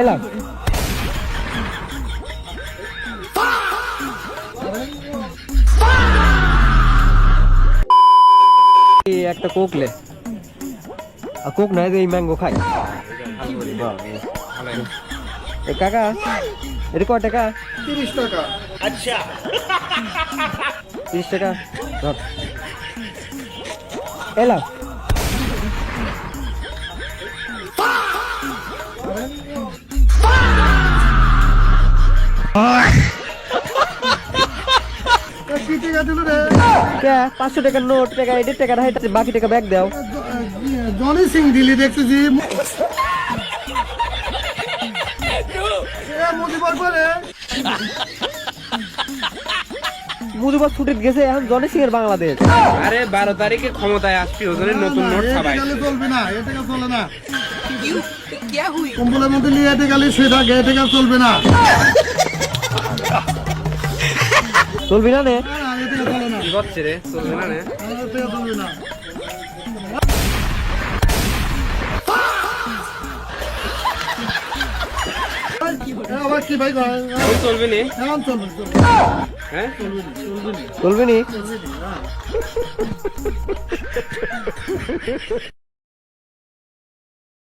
এলাম একটা কোকলে কোক নাই এই ম্যাঙ্গো খাই কাকা এটা কয় টাকা 30 টাকা। আচ্ছা 30 টাকা ধর এলাম কি টাকা দিল রে? 500 টাকার নোট টাকা 1.5 টাকা বাকি টাকা ব্যাগ দাও জনি সিং দিলি দেখতেছি। মুজিবর করে মুজিবর ছুটে গেছে এখন জনি সিং এর বাংলাদেশ। আরে 12 তারিখে ক্ষমতায় আসছি ওজনের নতুন নোট ছাপাই চলবে না, এ টাকা চলে না। কম্বলের মধ্যে নিয়ে এটে গেলে শুয়ে থাকে, এ টাকা চলবে না। চলবি না নে এ টাকা চলে না, কি হচ্ছে রে চলবে না রে এ টাকা চলবে না। আবার কি ভাই কয়? এখন চলবে নি এখন চলবে, চলবে। হ্যাঁ চলবি নি চলবে না।